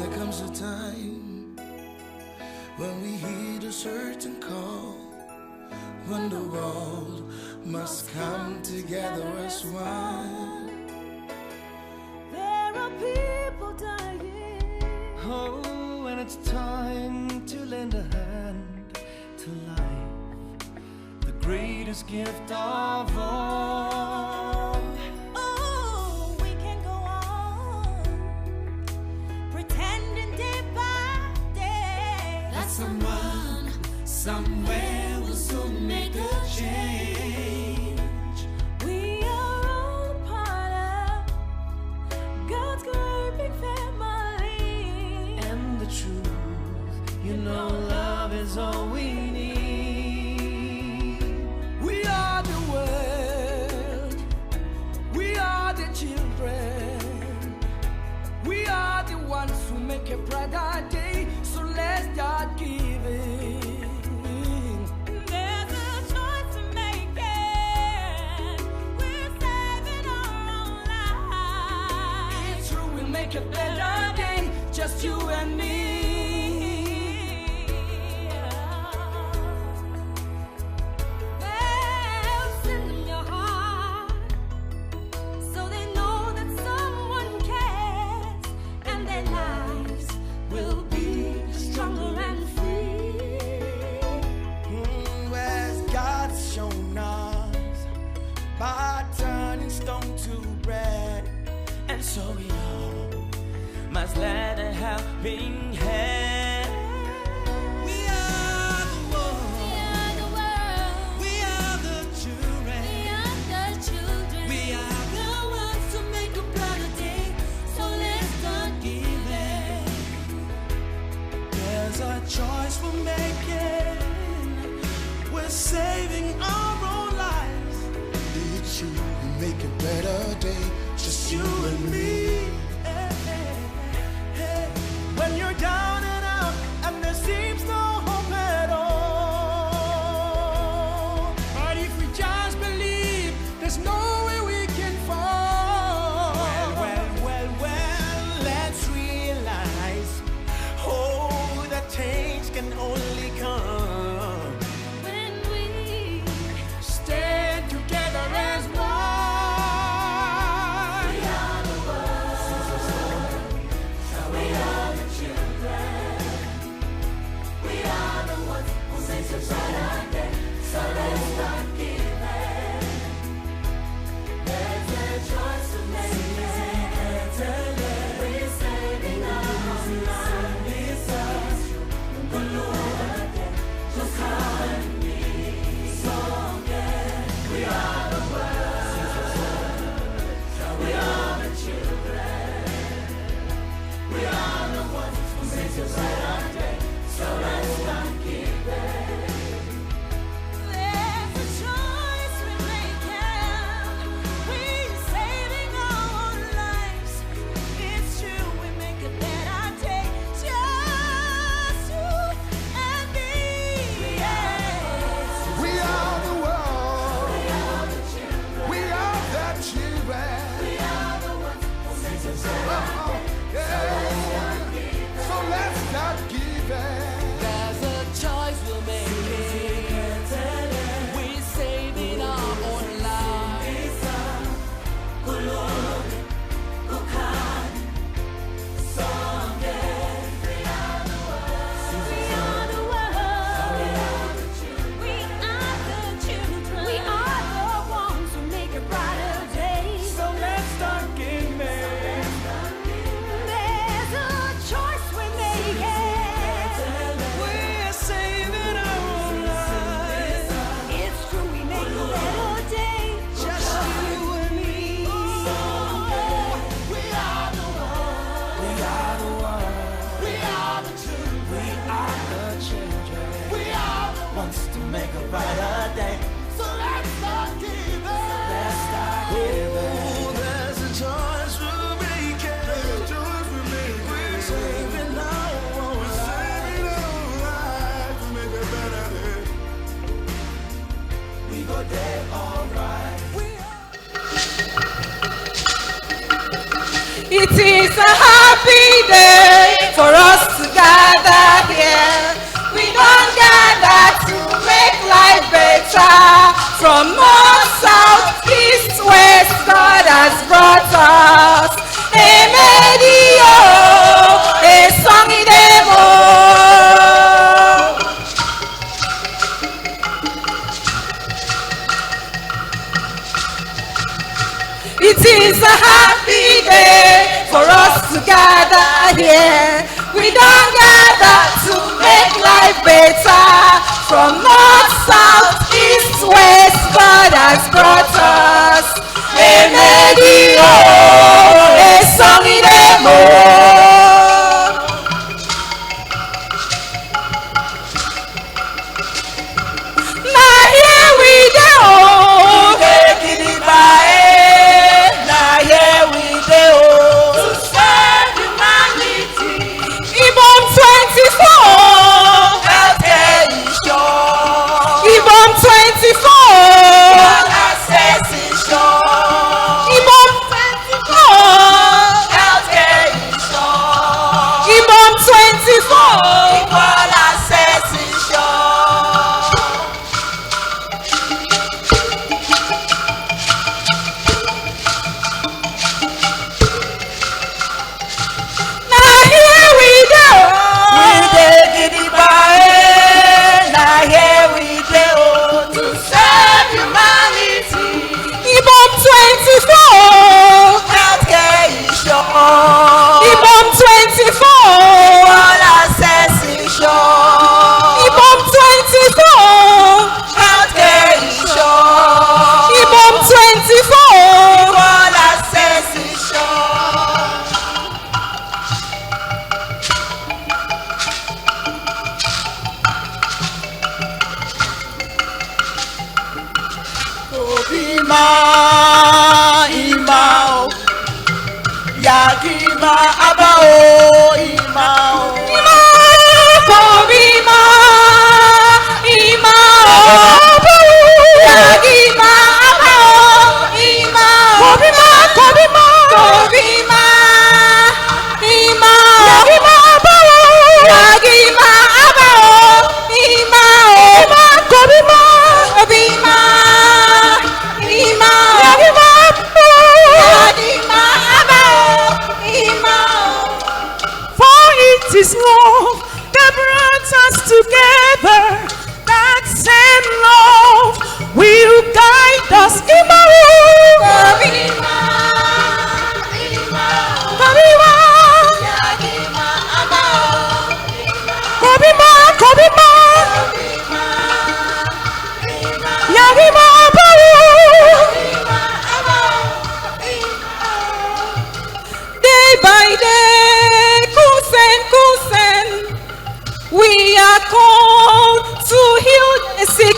There comes a time when we heed a certain call, when the world must come together as one. There are people dying. Oh, and it's time to lend a hand to life, the greatest gift of all. Oh, we can go on pretending day by day That someone, somewhere will soon make a change. we are all a part of God's great big family. And the truth, you know, love is all we need. We are the world, we are the children, we are the ones who make a brighter day, so let's start giving. There's a choice to make it. We're saving our own lives. It's true, we'll make a better day, just you and me. They'll send them your heart, so they know that someone cares, and their lives will be stronger and free. As God's shown us by turning stone to bread, and so we all Must lend a helping hand. we are the world, We are the world. we are the children, We are the children. we are the ones to make a brighter day, so let's start giving. There's a choice we're making, we're saving our own lives. It's you who make a better day, just you and me. Hey, hey, hey. When you're down and out and there seems no hope at all, but if we just believe, there's no way we can fall. Well, let's realize, oh, that change can only come When we stand together as one. are the world. It is a happy day for us to gather here. We don't gather to make life better. From north, south, east, west, God has brought us. Emedio, a song in It is a happy day for us to gather here. We don't gather to make life better. From north, south, east, west, God has brought us. Emedio, a song in Now here we go. Take it by. Ibom 24. Healthcare is sure. Ibom 24. All access is sure. Ibom 24. Healthcare is sure. Ibom 24. Equal access is sure. Now here we go. We take it by. Now here we go to serve humanity. Ibom 24. Healthcare is sure. Ibom 24. All access is sure. Ibom 24. Healthcare is sure. Ibom 24. All access is sure. Obima imao Yagima abao imao Obima imao Yagima abao imao Obima imao Yagima abao Yagima abao imao Obima For it is love that brought us together. That same love will guide us. Day by day, Kusen, we are called to heal the sick.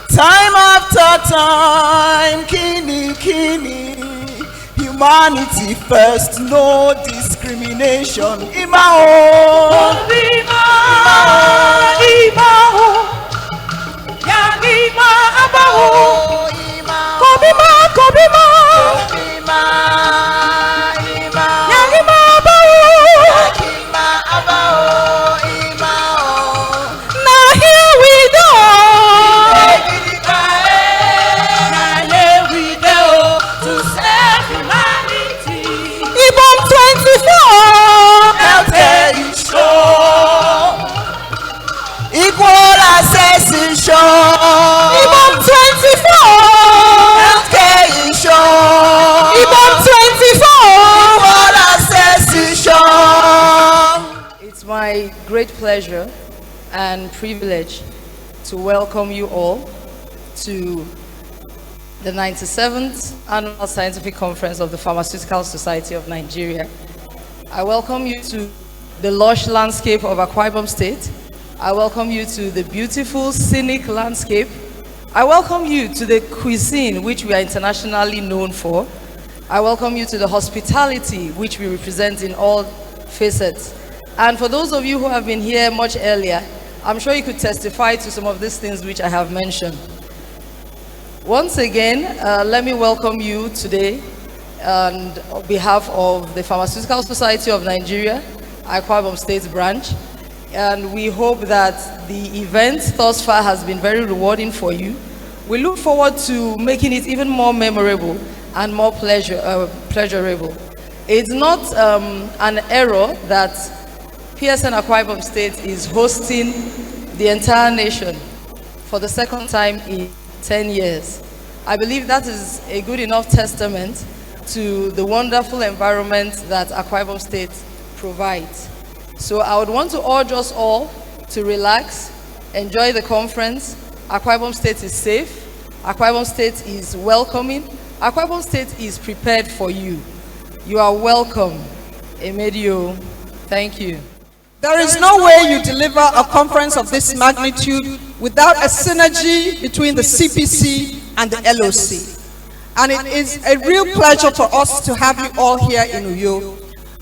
Time after time, kini, humanity first, no discrimination. Imao, Yagima abao, Kobima, Yagima abao, Now here we go. Ibom 24. Healthcare is sure. Equal access is sure. Ibom 24. Healthcare is sure. Ibom 24. Equal access is sure. It's my great pleasure and privilege to welcome you all to the 97th Annual Scientific Conference of the Pharmaceutical Society of Nigeria. I welcome you to the lush landscape of Akwa Ibom State. I welcome you to the beautiful, scenic landscape I welcome you to the cuisine, which we are internationally known for. I welcome you to the hospitality, which we represent in all facets. And for those of you who have been here much earlier, I'm sure you could testify to some of these things which I have mentioned. Once again, let me welcome you today and on behalf of the Pharmaceutical Society of Nigeria, Akwa Ibom State Branch. And we hope that the event thus far has been very rewarding for you. We look forward to making it even more memorable and more pleasurable. It's not an error that PSN Akwa Ibom State is hosting the entire nation for the second time in 10 years. I believe that is a good enough testament to the wonderful environment that Akwa Ibom State provides. So I would want to urge us all to relax, enjoy the conference. Akwa Ibom State is safe. Akwa Ibom State is welcoming. Akwa Ibom State is prepared for you. You are welcome. Emedio, thank you. There is no way you deliver a conference of this magnitude without a synergy between the CPC and the LOC. And it is a real pleasure for us to have you all here in Uyo.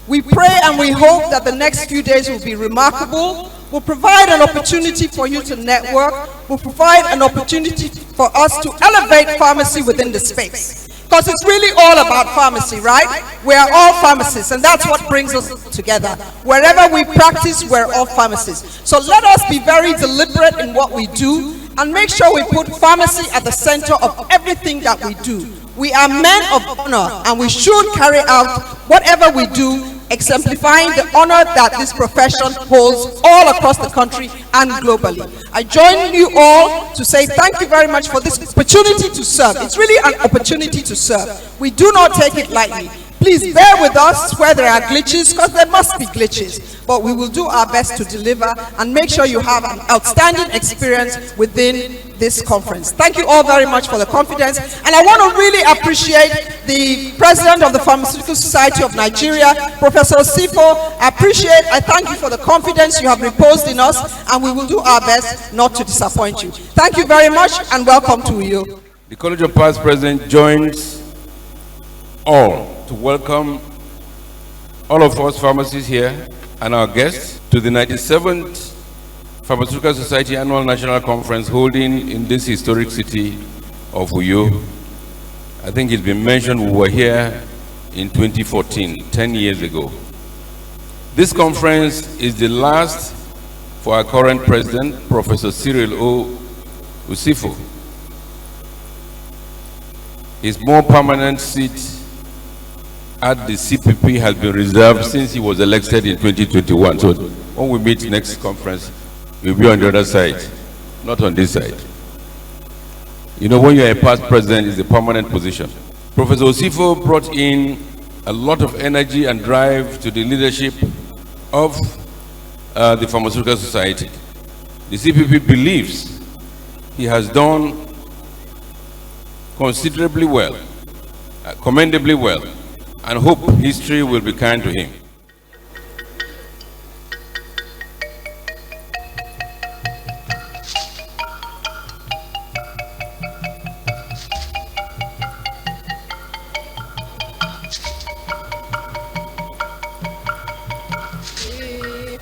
We pray and we hope that the next few days will be remarkable, will provide an opportunity for you to network, will provide an opportunity for us to elevate pharmacy within the space. Because it's really all about pharmacy, right? We are all pharmacists, and that's what brings us together. Wherever we practice, we're all pharmacists. So let us be very deliberate in what we do, and make sure we put pharmacy at the center of everything that we do. We are men of honor, and we should carry out whatever we do, exemplifying the honor that this profession holds all across the country and globally. I join you all to say thank you very much for this opportunity to serve. It's really an opportunity to serve. We do not take it lightly. Please bear with us where there are glitches, because there must be glitches. But we will do our best to deliver and make sure you have an outstanding experience within this conference. Thank you all very much for the confidence. And I want to really appreciate the President of the Pharmaceutical Society of Nigeria, Professor Sifo. I thank you for the confidence you have reposed in us, and we will do our best not to disappoint you. Thank you very much, and welcome to Uyo. The College of Past President joins all to welcome all of us pharmacists here and our guests to the 97th Pharmaceutical Society Annual National Conference holding in this historic city of Uyo. I think it's been mentioned we were here in 2014, 10 years ago. This conference is the last for our current president, Professor Cyril O. Usifo. His more permanent seat at the CPP has been reserved since he was elected in 2021. So when we meet next conference, we'll be on the other side, not on this side. You know, when you're a past president, it's a permanent position. Professor Osifo brought in a lot of energy and drive to the leadership of the Pharmaceutical Society. The CPP believes he has done considerably well, commendably well, and hope history will be kind to him.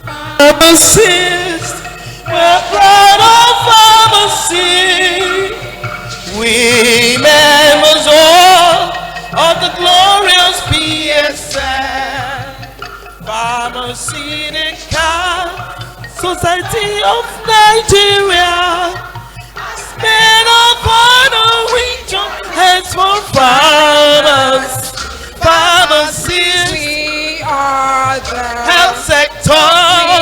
Pharmacist, we're proud of pharmacy. We members all of the glorious PSN, Pharmaceutical Society of Nigeria, men of honor, we join hands for farmers, pharmacists. We are the Health sector,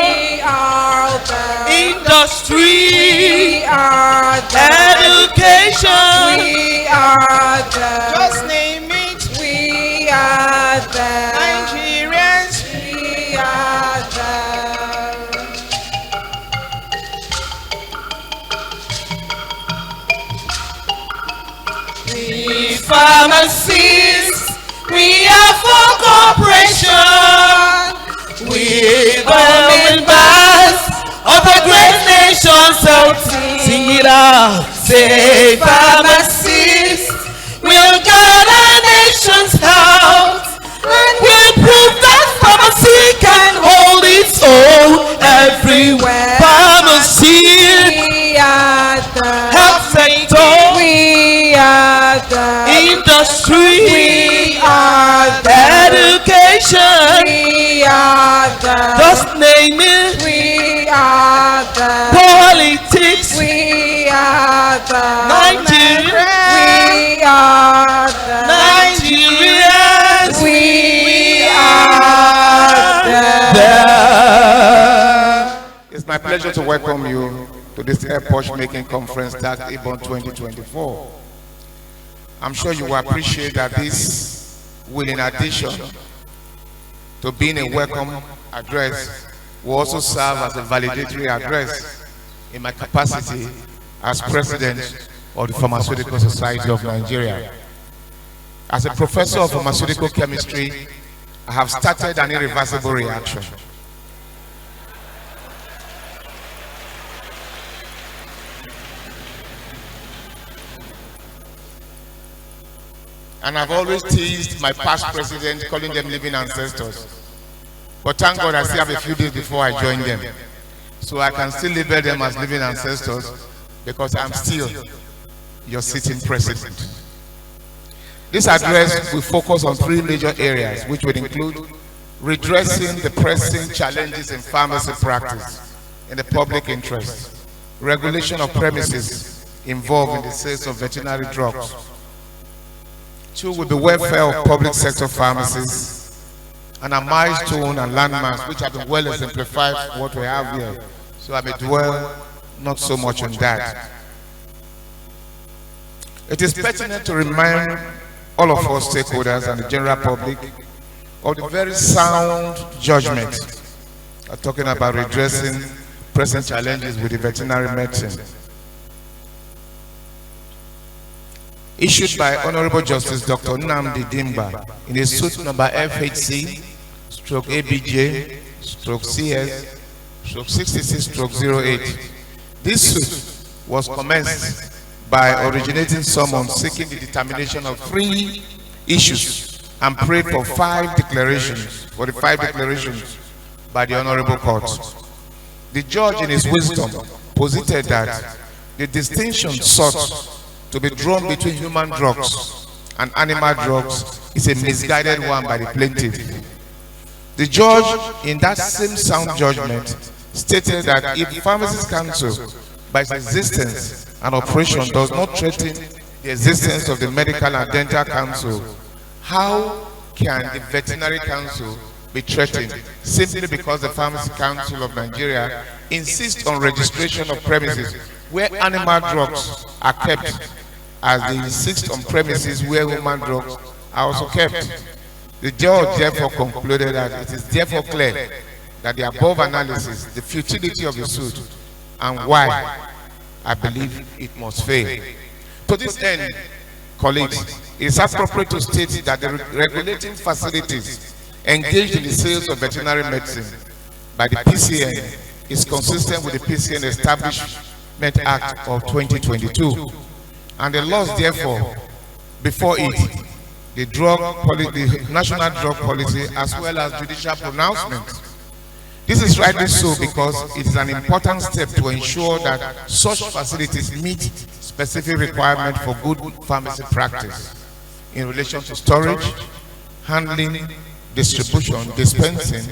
we are the industry, we are the education, we are the just name it, we are the Nigerians, we are the we pharmacists, we are for cooperation, we the members of the great nation, so sing it out. Say pharmacists will guide our nation's health, and will prove that pharmacy can hold its own everywhere. Pharmacy, We are the health sector, We are the industry, We are the education, We are the just name it, We are the politics, We are the Nigeria, We are the Nigerians, We are the It's my pleasure to welcome you to this airport making conference, Akwa Ibom 2024. I'm sure you will appreciate that this will, in addition to being a welcome address, will also serve as a validatory address in my capacity as president of the Pharmaceutical Society of Nigeria. As a professor of pharmaceutical chemistry, I have started an irreversible reaction. And I've always teased my past presidents, calling them living ancestors. But thank God I still have a few days before I join them. So I can still label them as living ancestors because I'm still your sitting president. This address will focus on three major areas, which would include redressing the pressing challenges in pharmacy practice in the public interest, regulation of premises involved in the sales of veterinary drugs. Two, with the welfare of public sector pharmacies, and a milestone and landmarks which have been well exemplified for what we have here. So I may dwell not so much on that. It is pertinent to remind all of us stakeholders and the general public of the very sound judgment talking about redressing present challenges with the veterinary medicine, issued by Honorable Justice Dr. Nnamdi Dimba in a suit number FHC/ABJ/CS/66/08. This suit was commenced by originating summons seeking the determination of 3 issues and prayed for 5 declarations, by the Honorable Court. The judge, in his wisdom, posited that the distinction sought to be drawn between human drugs and animal drugs is a misguided one by the plaintiff. The judge, in that same sound judgment, stated that if the Pharmacists Council, by its existence and operation, does not threaten the existence of the Medical and Dental Council, how can the Veterinary Council be threatened simply because the Pharmacy Council of Nigeria insists on registration of premises where animal drugs are kept, as they insist on premises where human drugs are also kept? The judge therefore concluded that it is therefore clear that the above analysis, the futility of the suit, and why I believe it must fail. To this end, colleagues, it is appropriate to state that the regulating facilities engaged in the sales of veterinary medicine by the PSN is consistent with the PSN Establishment Act of 2022, and the laws therefore before it, the national drug policy, as well as judicial pronouncements. This is rightly so because it is an important step to ensure that such facilities meet specific requirements for good pharmacy practice in relation to storage, handling, distribution, dispensing,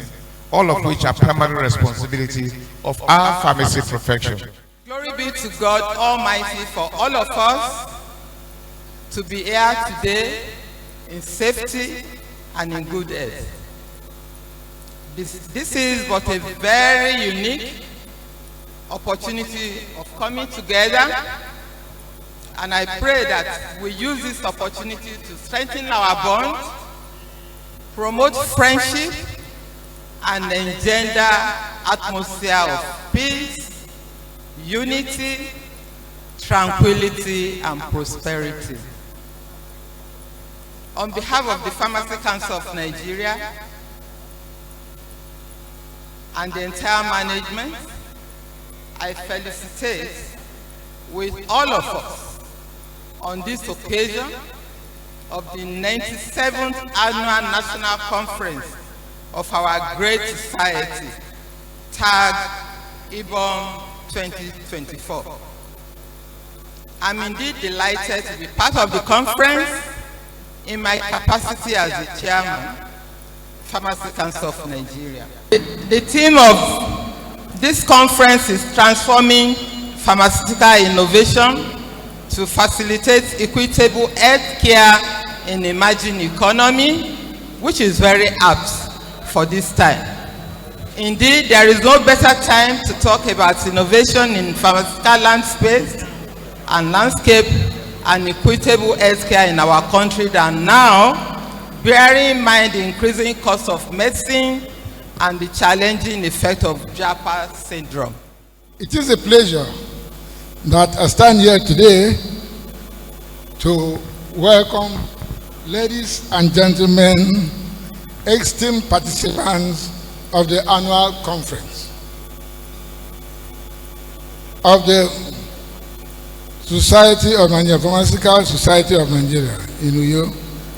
all of which are primary responsibility of our pharmacy profession. Glory be to God Almighty for all of us to be here today in safety and in good health. This is but a very unique opportunity of coming together, and I pray that we use this opportunity to strengthen our bond, promote friendship, and engender atmosphere of peace, unity, tranquility, and prosperity. On behalf of the Pharmacy Council of Nigeria and the entire management, I felicitate with all of us on this occasion of the 97th Annual National Conference of our great society, tag Ibom 2024. I'm indeed delighted to be part of the conference in my capacity as the chairman, Pharmaceutical Council of Nigeria. The theme of this conference is transforming pharmaceutical innovation to facilitate equitable health care in emerging economy, which is very apt for this time. Indeed, there is no better time to talk about innovation in pharmaceutical landscape and equitable health care in our country than now, bearing in mind the increasing cost of medicine and the challenging effect of Japa syndrome. It is a pleasure that I stand here today to welcome ladies and gentlemen, esteemed participants of the annual conference of the Society of Nigeria, Pharmaceutical Society of Nigeria in Uyo,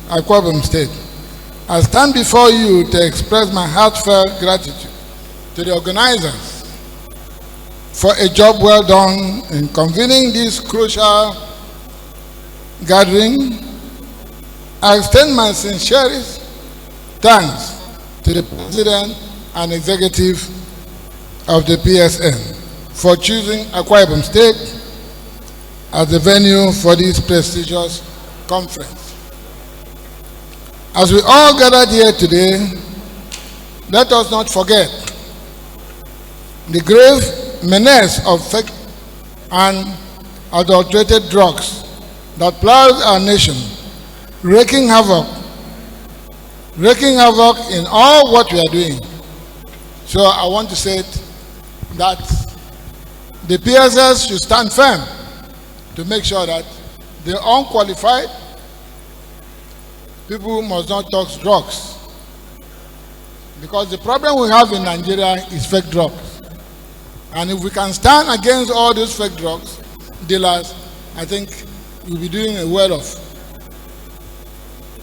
Akwa Ibom State. I stand before you to express my heartfelt gratitude to the organizers for a job well done in convening this crucial gathering. I extend my sincerest thanks to the President and Executive of the PSN for choosing Akwa Ibom State as the venue for this prestigious conference. As we all gathered here today, let us not forget the grave menace of fake and adulterated drugs that plows our nation, wreaking havoc in all what we are doing. So I want to say that the PSS should stand firm to make sure that the unqualified people must not touch drugs. Because the problem we have in Nigeria is fake drugs. And if we can stand against all those fake drugs dealers, I think we'll be doing a world of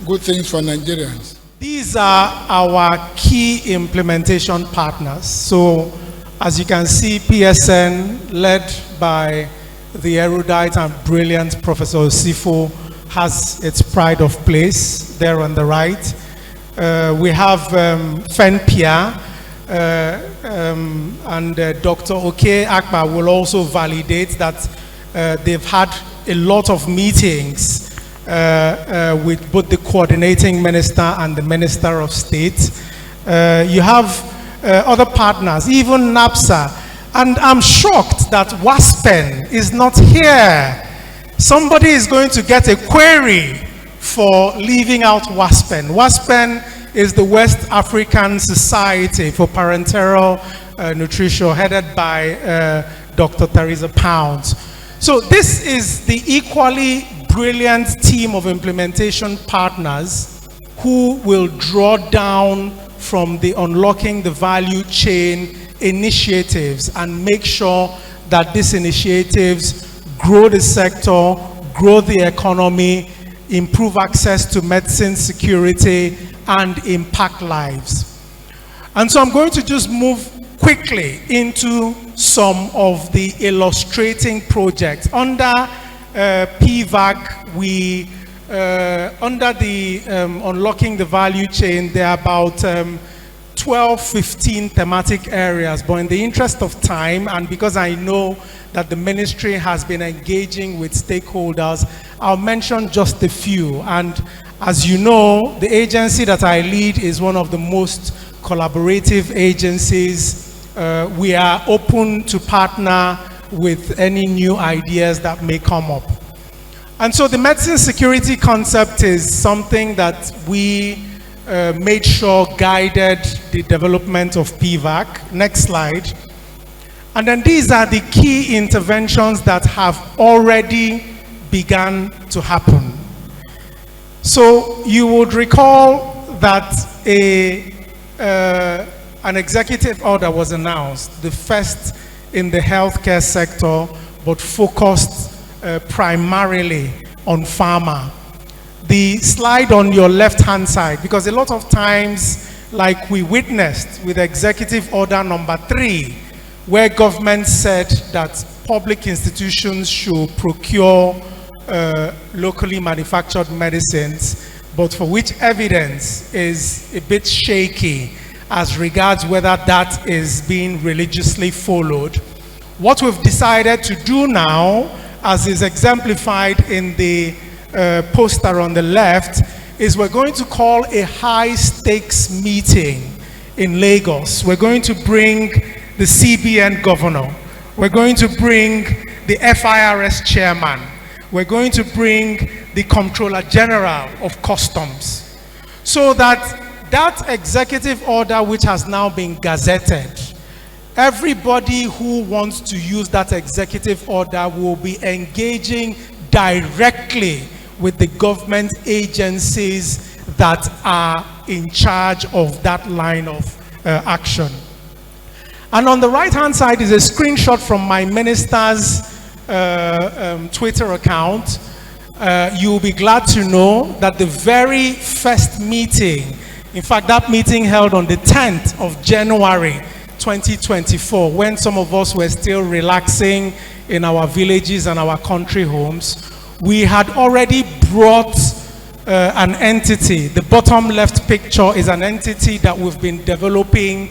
good things for Nigerians. These are our key implementation partners. So, as you can see, PSN, led by the erudite and brilliant Professor Osifo, has its pride of place there on the right. We have FENPIA, and Dr. Oke Akpa will also validate that they've had a lot of meetings with both the coordinating minister and the Minister of State. You have other partners, even NAPSA, and I'm shocked that WASPEN is not here. Somebody is going to get a query for leaving out WASPEN. WASPEN is the West African Society for Parenteral Nutrition, headed by Dr. Theresa Pounds. So this is the equally brilliant team of implementation partners who will draw down from the Unlocking the Value Chain initiatives and make sure that these initiatives grow the sector, grow the economy, improve access to medicine security, and impact lives. And so I'm going to just move quickly into some of the illustrating projects. Under PVAC, we, under the Unlocking the Value Chain, there are about 12, 15 thematic areas, but in the interest of time, and because I know that the ministry has been engaging with stakeholders, I'll mention just a few. And as you know, the agency that I lead is one of the most collaborative agencies. We are open to partner with any new ideas that may come up. And so the medicine security concept is something that we made sure guided the development of PVAC. Next slide. And then these are the key interventions that have already begun to happen. So you would recall that an executive order was announced, the first in the healthcare sector, but focused primarily on pharma. The slide on your left-hand side, because a lot of times, like we witnessed with Executive Order number 3, where government said that public institutions should procure locally manufactured medicines, but for which evidence is a bit shaky as regards whether that is being religiously followed. What we've decided to do now, as is exemplified in the poster on the left, is we're going to call a high-stakes meeting in Lagos. We're going to bring the CBN governor. We're going to bring the FIRS chairman. We're going to bring the Comptroller General of Customs, so that that executive order, which has now been gazetted, everybody who wants to use that executive order will be engaging directly with the government agencies that are in charge of that line of action. And on the right-hand side is a screenshot from my minister's Twitter account. You'll be glad to know that the very first meeting, in fact, that meeting held on the 10th of January 2024, when some of us were still relaxing in our villages and our country homes, we had already brought an entity. The bottom left picture is an entity that we've been developing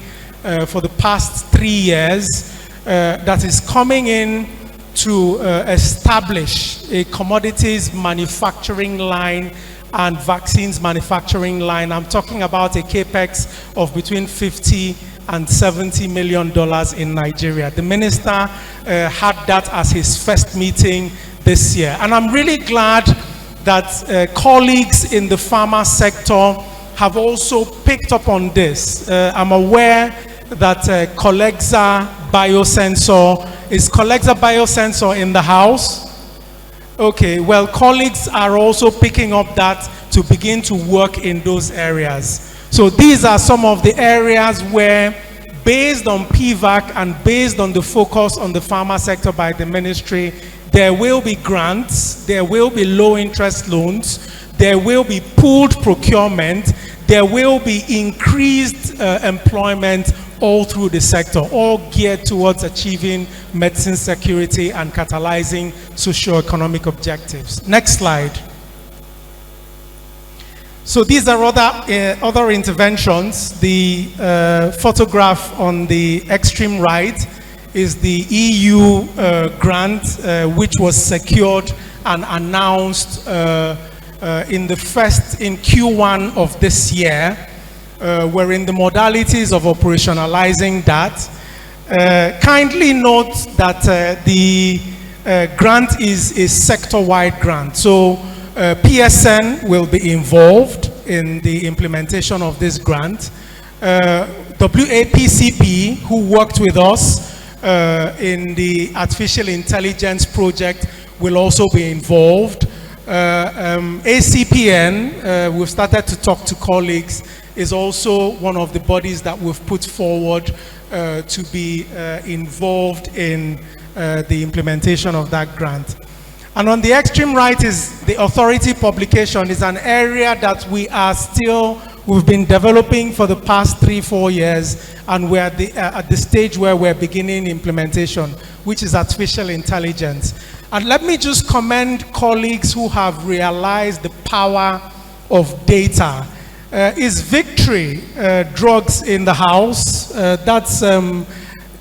for the past 3 years that is coming in to establish a commodities manufacturing line and vaccines manufacturing line. I'm talking about a capex of between $50 and $70 million in Nigeria. The minister had that as his first meeting this year. And I'm really glad that colleagues in the pharma sector have also picked up on this. I'm aware that Collexa Biosensor, is Collexa Biosensor in the house? Okay, well, colleagues are also picking up that to begin to work in those areas. So these are some of the areas where, based on PVAC and based on the focus on the pharma sector by the ministry, there will be grants, there will be low interest loans, there will be pooled procurement, there will be increased employment all through the sector, all geared towards achieving medicine security and catalyzing socio-economic objectives. Next slide. So these are other interventions. The photograph on the extreme right is the EU grant, which was secured and announced in Q1 of this year. We're in the modalities of operationalizing that. Kindly note that the grant is a sector-wide grant. So PSN will be involved in the implementation of this grant. WAPCP, who worked with us in the artificial intelligence project, will also be involved. ACPN, we've started to talk to colleagues, is also one of the bodies that we've put forward to be involved in the implementation of that grant. And on the extreme right is the authority publication. Is an area that we've been developing for the past 3-4 years, and we're at the stage where we're beginning implementation, which is artificial intelligence. And let me just commend colleagues who have realized the power of data. Is Victory Drugs in the house? That's an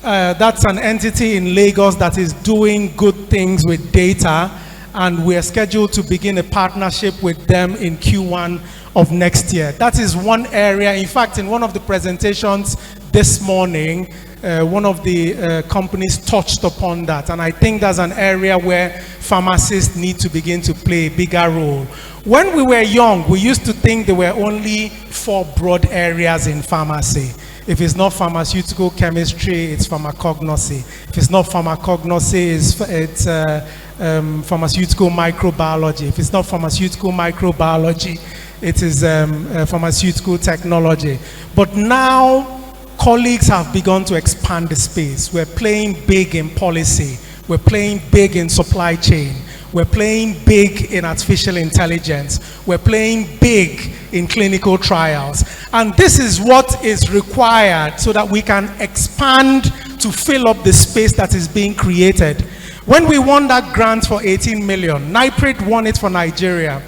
entity in Lagos that is doing good things with data, and we are scheduled to begin a partnership with them in Q1 of next year. That is one area. In fact, in one of the presentations this morning, one of the companies touched upon that, and I think that's an area where pharmacists need to begin to play a bigger role. When we were young, we used to think there were only 4 broad areas in pharmacy. If it's not pharmaceutical chemistry, it's pharmacognosy. If it's not pharmacognosy, it's pharmaceutical microbiology. If it's not pharmaceutical microbiology, it is pharmaceutical technology. But now, colleagues have begun to expand the space. We're playing big in policy. We're playing big in supply chain. We're playing big in artificial intelligence. We're playing big in clinical trials. And this is what is required so that we can expand to fill up the space that is being created. When we won that grant for 18 million, NIPRID won it for Nigeria.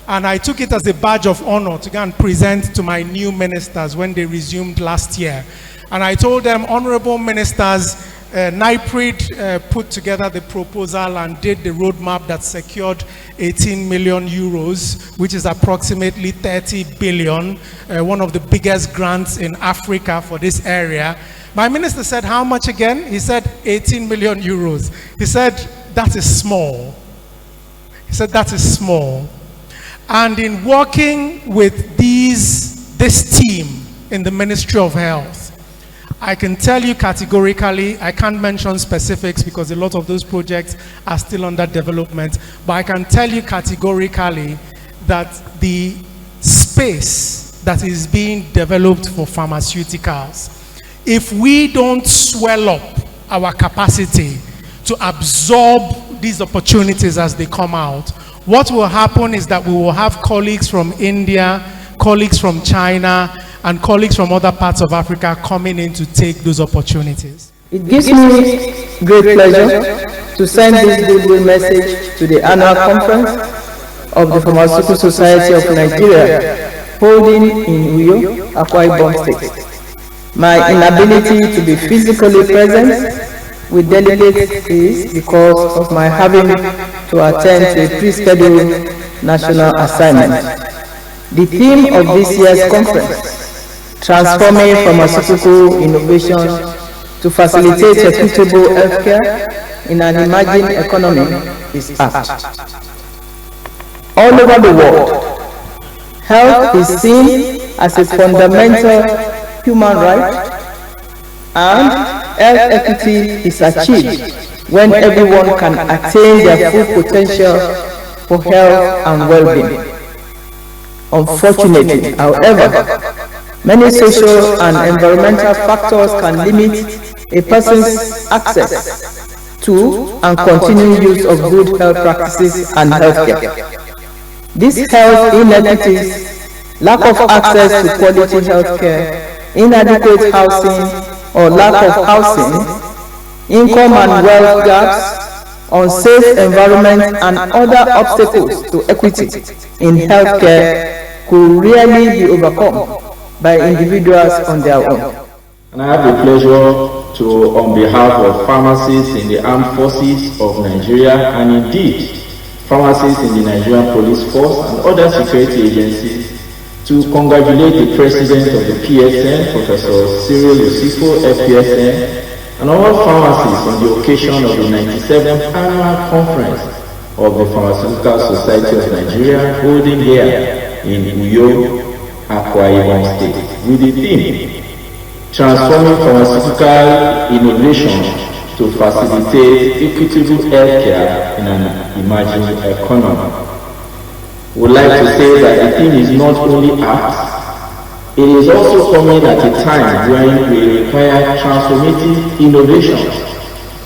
And I took it as a badge of honor to go and present to my new ministers when they resumed last year. And I told them, honorable ministers, NIPRID put together the proposal and did the roadmap that secured 18 million euros, which is approximately 30 billion, one of the biggest grants in Africa for this area. My minister said, how much again? He said 18 million euros. He said, that is small. He said, that is small. And in working with this team in the Ministry of Health, I can tell you categorically, I can't mention specifics because a lot of those projects are still under development, but I can tell you categorically that the space that is being developed for pharmaceuticals, if we don't swell up our capacity to absorb these opportunities as they come out, what will happen is that we will have colleagues from India, colleagues from China, and colleagues from other parts of Africa coming in to take those opportunities. It gives me great pleasure to send this goodwill message to the annual conference of the Pharmaceutical Society of Nigeria, holding in Uyo, Akwa Ibom State. My inability to be physically present with delegates is because of my having to attend to a pre-scheduled national assignment. The theme of this year's conference, Transforming Pharmaceutical Innovation to Facilitate Equitable Healthcare in an Emerging Economy, is apt. All over the world, health is seen as a fundamental human right, and health equity is achieved when everyone can attain their full potential for health and well-being. Unfortunately, however, many social and environmental factors can limit a person's access to and continued use of good health practices and healthcare. These health inequities, lack of access to quality healthcare, inadequate housing or lack of housing, income and wealth gaps, unsafe environment, and other obstacles to equity in healthcare could really be overcome by individuals on their own. And I have the pleasure to, on behalf of pharmacists in the armed forces of Nigeria and indeed pharmacists in the Nigerian Police Force and other security agencies, to congratulate the President of the PSN, Professor Ceremoney, PSN, and all pharmacists on the occasion of the 97th Annual Conference of the Pharmaceutical Society of Nigeria, holding here in Uyo, Akwa Ibom State, with the theme, Transforming Pharmaceutical Innovation to Facilitate Equitable Healthcare in an Emerging Economy. Would like to say that the theme is not only apt, it is also coming at a time when we require transformative innovations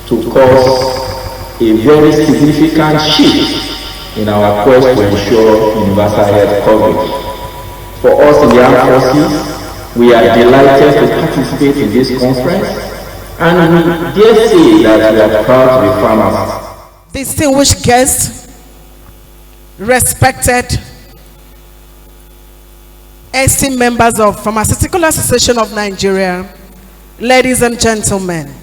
to cause a very significant shift in our quest to ensure universal health coverage. For us in the armed forces, we are delighted to participate in this conference, and we dare say that we are proud to be pharmacists. Distinguished guests, respected esteemed members of Pharmaceutical Association of Nigeria, ladies and gentlemen,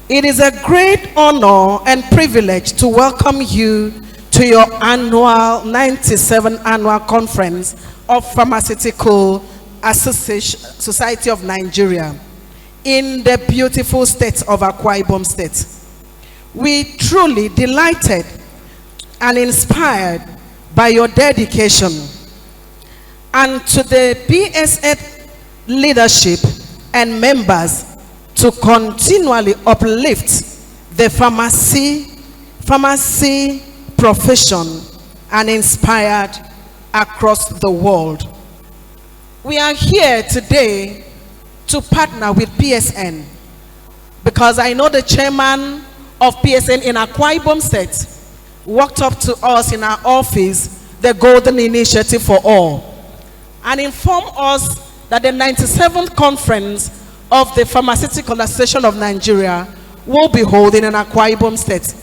it is a great honor and privilege to welcome you to your annual 97th Annual Conference of Pharmaceutical Society of Nigeria in the beautiful state of Akwa Ibom State. We truly delighted and inspired by your dedication, and to the PSN leadership and members to continually uplift the pharmacy profession and inspired across the world. We are here today to partner with PSN because I know the chairman of PSN in Akwa Ibom State walked up to us in our office, the Golden Initiative for All, and informed us that the 97th conference of the Pharmaceutical Association of Nigeria will be holding in Akwa Ibom State.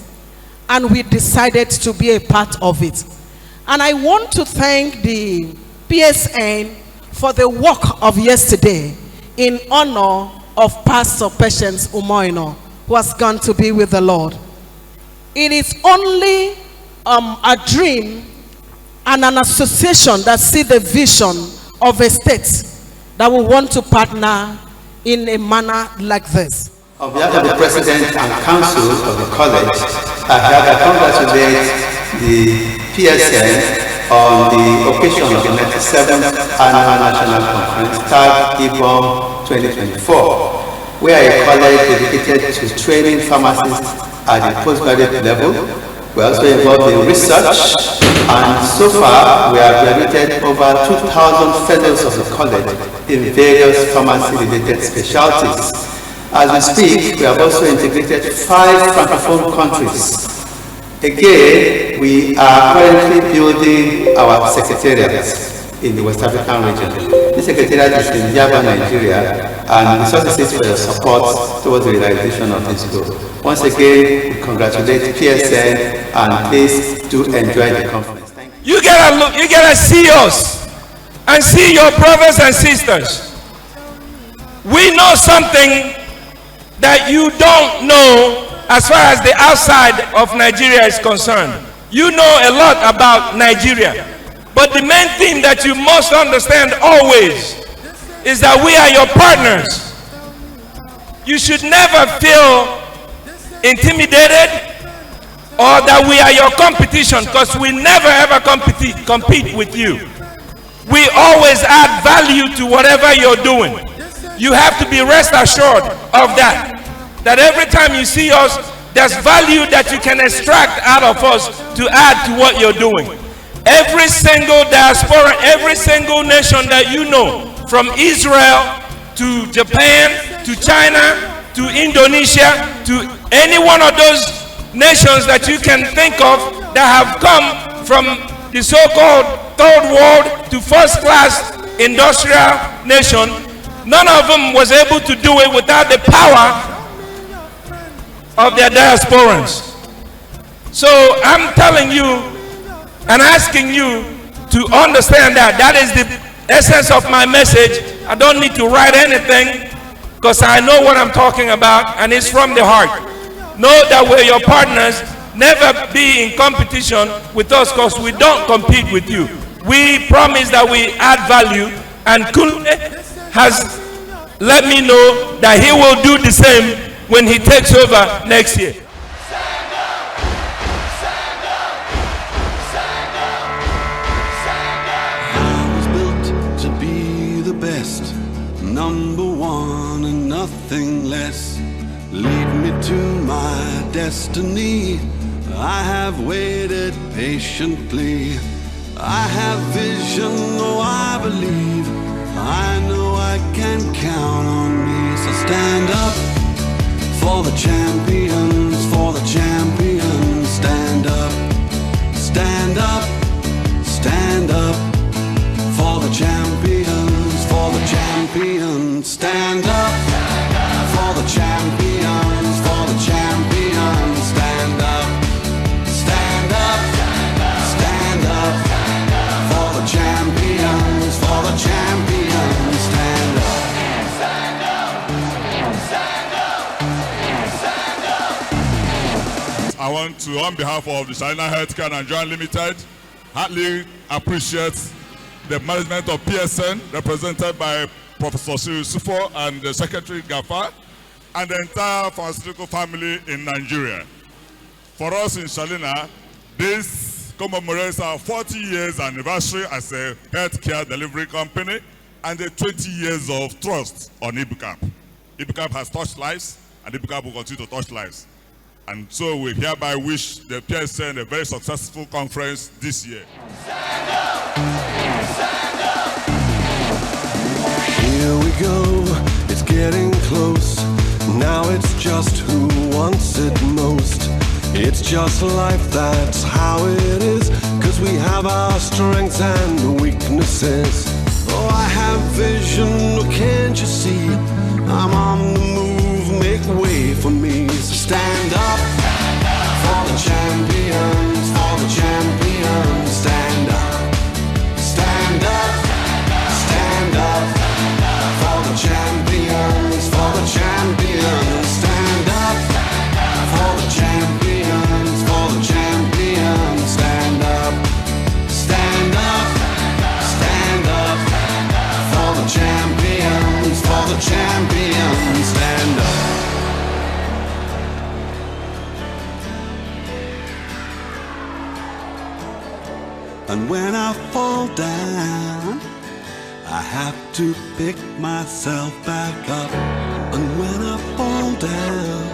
And we decided to be a part of it. And I want to thank the PSN for the work of yesterday in honor of Pastor Patience Umoino, who has gone to be with the Lord. It is only a dream and an association that see the vision of a state that will want to partner in a manner like this. On behalf of the President and Council of the College, I hereby congratulate the PSN on the occasion of the 97th Annual National Conference, Akwa Ibom 2024. We are a college dedicated to training pharmacists at the postgraduate level. We are also involved in research, and so far we have graduated over 2,000 fellows of the college in various pharmacy-related specialties. As we speak, we have also integrated 5 francophone countries. Again, we are currently building our secretariat in the West African region. This secretariat is in Yaba, Nigeria, and we solicit for your support towards the realization of this goal. Once again, we congratulate PSN, and please do enjoy the conference. You gotta see us and see your brothers and sisters. We know something that you don't know as far as the outside of Nigeria is concerned. You know a lot about Nigeria, but the main thing that you must understand always is that we are your partners. You should never feel intimidated or that we are your competition, because we never ever compete with you. We always add value to whatever you're doing. You have to be rest assured of that. That every time you see us, there's value that you can extract out of us to add to what you're doing. Every single diaspora, every single nation that you know, from Israel to Japan to China to Indonesia to any one of those nations that you can think of that have come from the so-called third world to first class industrial nation, none of them was able to do it without the power of their diasporans. So I'm telling you and asking you to understand that that is the essence of my message. I don't need to write anything because I know what I'm talking about, and it's from the heart. Know that we're your partners. Never be in competition with us because we don't compete with you. We promise that we add value, and Kunle has let me know that he will do the same when he takes over next year. I was built to be the best, number one and nothing less. Lead me to my destiny. I have waited patiently. I have vision, oh I believe. I know I can count on me. So stand up for the champions, for the champions. Stand up, stand up, stand up for the champions, for the champions. Stand up for the champions, for the champions. Stand up, stand up, stand up for the champions, for the champions. Stand up. I want to, on behalf of the China Healthcare Nigeria Limited, heartily appreciate the management of PSN, represented by Professor Sufo and the Secretary Gafa, and the entire pharmaceutical family in Nigeria. For us in Shalina, this commemorates our 40 years anniversary as a healthcare delivery company and the 20 years of trust on IBUCAP. IBUCAP has touched lives, and IBUCAP will continue to touch lives. And so we hereby wish the PSN a very successful conference this year. Stand up! Stand up! Here we go, it's getting close. Now it's just who wants it most. It's just life, that's how it is. 'Cause we have our strengths and weaknesses. Oh, I have vision, can't you see? I'm on the move, make way for me. So stand up for the champions, for the champions. Stand up, stand up, stand up for the champions, for the champions. Stand up for the champions, for the champions. Stand up, stand up, stand up for the champions, for the champions. Stand up. And when I fall down, I have to pick myself back up. And when I fall down,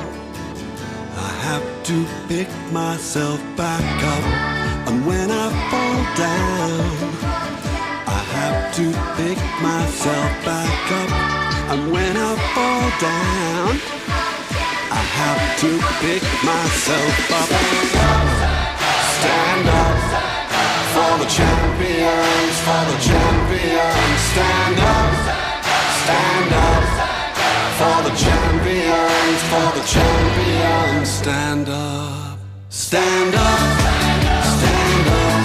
I have to pick myself back up. And when I fall down, I have to pick myself back up. And when I fall down, I have to pick myself up. Stand up for the champions, for the champions. Stand up for the champions, for the champions. Stand up, stand up, stand up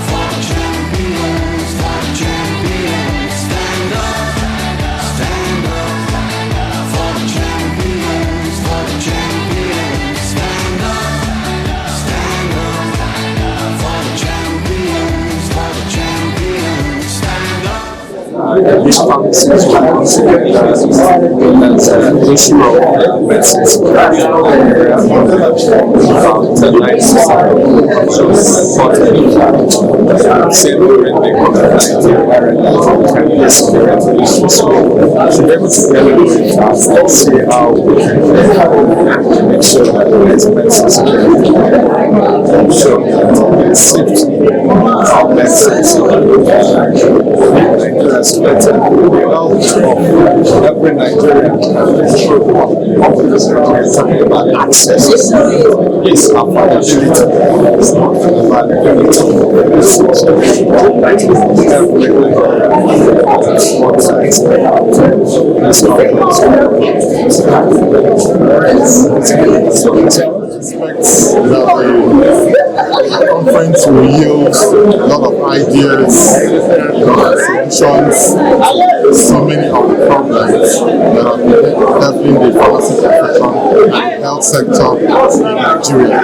for the champions, for the champions. Stand up for the champions, for the champions. Stand up for the champions, for the champions. Stand up. This pharmaceutical issue of medicines about the life every Nigerian talking about access. It's affordability. It's not availability. The conference will yield a lot of ideas, a lot of solutions, so many of the problems that are developing the pharmaceutical profession and health sector in Nigeria,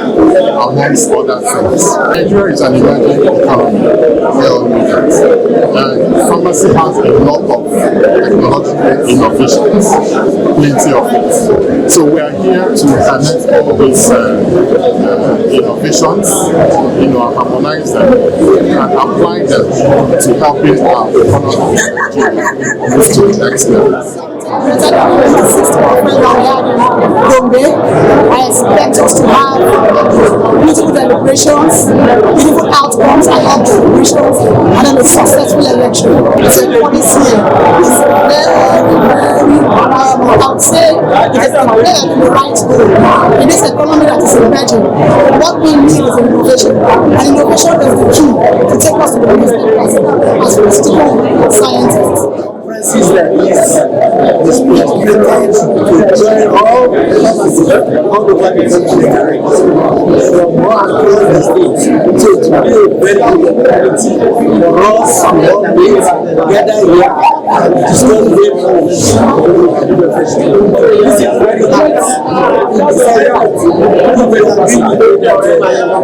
amongst other things. Nigeria is an emerging economy, we all know that. And pharmacy has a lot of technological innovations, plenty of it. So we are here to harness all these innovations, harmonize them and apply them to helping our economy move to the next level. I expect us to have beautiful deliberations, beautiful outcomes, and all deliberations, and then a successful election. So for this year, it's very, I would say it is prepared in the right way. In this economy that is emerging, what we need is innovation. And innovation is the key to take us to the next level as pharmaceutical scientists. That is distributed to join all pharmacies all over the country from all across the state. So it will be a very good opportunity for us to all be together here and discuss way more. This is very hard.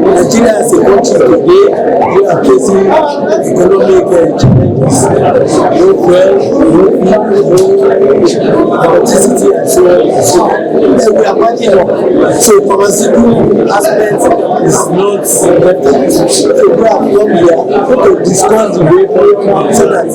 Nigeria as a country today, we are facing economic challenges. Electricity and so on. So we are working on. So pharmaceutical aspect is not important. So we have come here to discuss the way forward so that